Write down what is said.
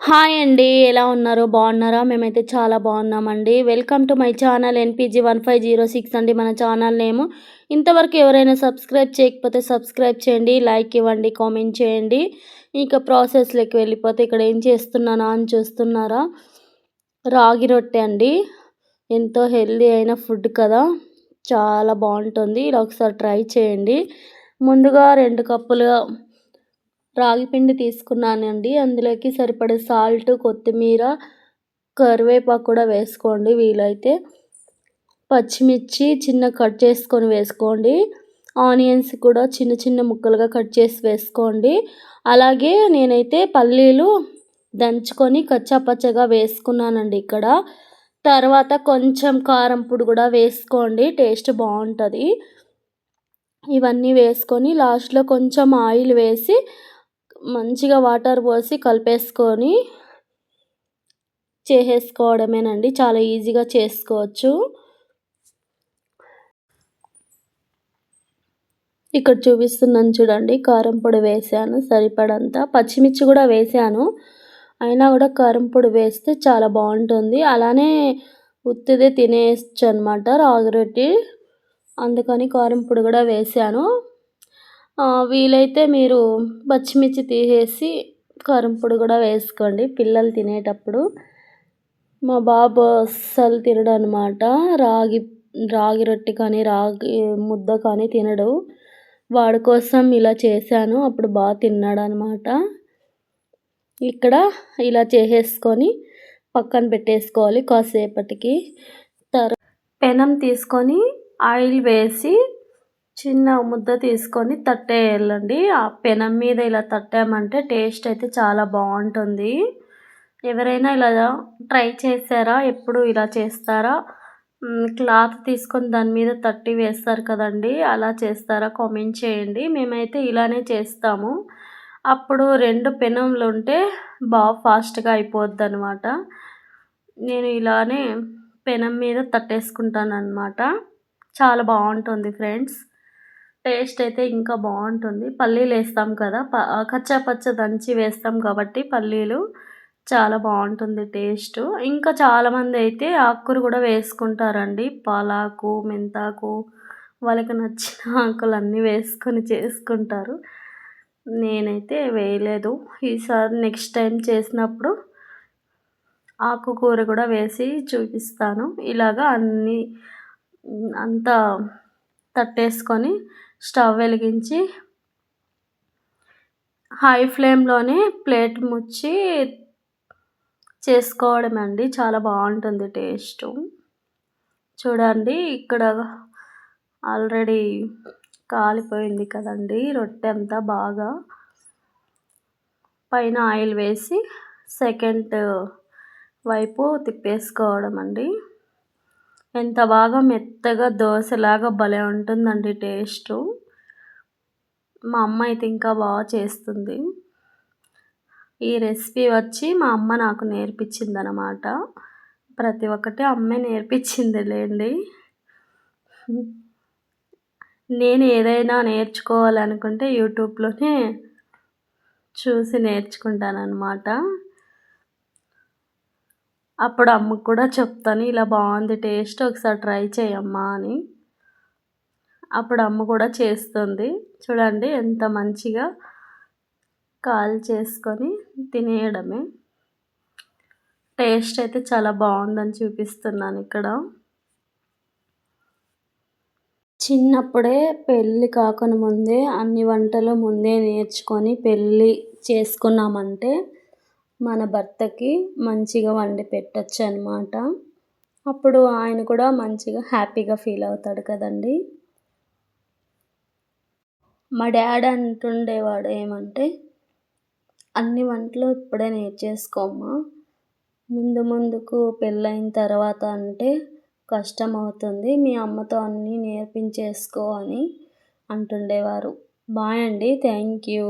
Hi అండి. ఎలా ఉన్నారు? బాగున్నారా? మేమైతే చాలా బాగున్నామండి. Welcome to my channel NPG1506 అండి మన ఛానల్ నేము. ఇంతవరకు ఎవరైనా సబ్స్క్రైబ్ చేయకపోతే సబ్స్క్రైబ్ చేయండి, లైక్ ఇవ్వండి, కామెంట్ చేయండి. ఇక ప్రాసెస్లోకి వెళ్ళిపోతే ఇక్కడ ఏం చేస్తున్నానా అని చూస్తున్నారా? రాగి రొట్టె అండి. ఎంతో హెల్దీ అయిన ఫుడ్ కదా, చాలా బాగుంటుంది. ఇలా ఒకసారి ట్రై చేయండి. ముందుగా 2 కప్పులు రాగి పిండి తీసుకున్నానండి. అందులోకి సరిపడే సాల్ట్, కొత్తిమీర, కరివేపాకు కూడా వేసుకోండి వీలైతే. పచ్చిమిర్చి చిన్న కట్ చేసుకొని వేసుకోండి. ఆనియన్స్ కూడా చిన్న చిన్న ముక్కలుగా కట్ చేసి వేసుకోండి. అలాగే నేనైతే పల్లీలు దంచుకొని కచ్చాపచ్చగా వేసుకున్నానండి ఇక్కడ. తర్వాత కొంచెం కారం పొడి కూడా వేసుకోండి, టేస్ట్ బాగుంటుంది. ఇవన్నీ వేసుకొని లాస్ట్లో కొంచెం ఆయిల్ వేసి మంచిగా వాటర్ పోసి కలిపేసుకొని చేసేసుకోవడమేనండి. చాలా ఈజీగా చేసుకోవచ్చు. ఇక్కడ చూపిస్తున్నాను చూడండి, కారం పొడి వేసాను సరిపడంత, పచ్చిమిర్చి కూడా వేసాను. అయినా కూడా కారం పొడి వేస్తే చాలా బాగుంటుంది. అలానే ఉత్తిదే తినేయచ్చు అనమాట రాగి రొట్టె, అందుకని కారం పొడి కూడా వేసాను. వీలైతే మీరు పచ్చిమిర్చి తీసేసి కారం పొడి కూడా వేసుకోండి పిల్లలు తినేటప్పుడు. మా బాబు అస్సలు తినడు అనమాట. రాగి రొట్టె కానీ రాగి ముద్ద కానీ తినడు. వాడి కోసం ఇలా చేశాను, అప్పుడు బాగా తిన్నాడు అనమాట. ఇక్కడ ఇలా చేసేసుకొని పక్కన పెట్టేసుకోవాలి కాసేపటికి. పెనం తీసుకొని ఆయిల్ వేసి చిన్న ముద్ద తీసుకొని తట్టేయాలండి. ఆ పెనం మీద ఇలా తట్టామంటే టేస్ట్ అయితే చాలా బాగుంటుంది. ఎవరైనా ఇలా ట్రై చేశారా? ఎప్పుడు ఇలా చేస్తారా? క్లాత్ తీసుకొని దాని మీద తట్టి వేస్తారు కదండి, అలా చేస్తారా? కామెంట్ చేయండి. మేమైతే ఇలానే చేస్తాము. అప్పుడు 2 పెనంలు ఉంటే బాగా ఫాస్ట్గా అయిపోద్ది అనమాట. నేను ఇలానే పెనం మీద తట్టేసుకుంటాను అనమాట. చాలా బాగుంటుంది ఫ్రెండ్స్. టేస్ట్ అయితే ఇంకా బాగుంటుంది. పల్లీలు వేస్తాం కదా, కచ్చా పచ్చ దంచి వేస్తాం కాబట్టి పల్లీలు చాలా బాగుంటుంది టేస్ట్. ఇంకా చాలామంది అయితే ఆకుకూర కూడా వేసుకుంటారండి. పాలాకు, మెంతాకు, వాళ్ళకి నచ్చిన ఆకులు అన్నీ వేసుకొని చేసుకుంటారు. నేనైతే వేయలేదు. ఈసారి నెక్స్ట్ టైం చేసినప్పుడు ఆకుకూర కూడా వేసి చూపిస్తాను. ఇలాగా అంతా తట్టేసుకొని స్టవ్ వెలిగించి హై ఫ్లేమ్లోనే ప్లేట్ ముచ్చి చేసుకోవడం అండి. చాలా బాగుంటుంది టేస్ట్. చూడండి ఇక్కడ ఆల్రెడీ కాలిపోయింది కదండి రొట్టె అంతా. బాగా పైన ఆయిల్ వేసి సెకండ్ వైపు తిప్పేసుకోవడం అండి. ఎంత బాగా మెత్తగా దోశలాగా భలే ఉంటుందండి టేస్ట్. మా అమ్మ అయితే ఇంకా బాగా చేస్తుంది. ఈ రెసిపీ వచ్చి మా అమ్మ నాకు నేర్పించింది అనమాట. ప్రతి ఒక్కటి అమ్మే నేర్పించిందిలేండి. నేను ఏదైనా నేర్చుకోవాలనుకుంటే యూట్యూబ్లోనే చూసి నేర్చుకుంటానన్నమాట. అప్పుడు అమ్మకు కూడా చెప్తాను, ఇలా బాగుంది టేస్ట్, ఒకసారి ట్రై చేయమ్మా అని. అప్పుడు అమ్మ కూడా చేస్తుంది. చూడండి ఎంత మంచిగా కాల్ చేసుకొని తినేయడమే. టేస్ట్ అయితే చాలా బాగుందని చూపిస్తున్నాను ఇక్కడ. చిన్నప్పుడే పెళ్ళి కాకుండా ముందే అన్ని వంటలు ముందే నేర్చుకొని పెళ్ళి చేసుకున్నామంటే మన భర్తకి మంచిగా వండి పెట్టచ్చు అనమాట. అప్పుడు ఆయన కూడా మంచిగా హ్యాపీగా ఫీల్ అవుతాడు కదండి. మా డాడీ అంటుండేవాడు ఏమంటే, అన్ని వంటలు ఇప్పుడే నేర్చేసుకోమ్మా, ముందుకు పెళ్ళైన తర్వాత అంటే కష్టం అవుతుంది, మీ అమ్మతో అన్నీ నేర్పించేసుకో అని అంటుండేవారు. బాయ్ అండి. Thank you.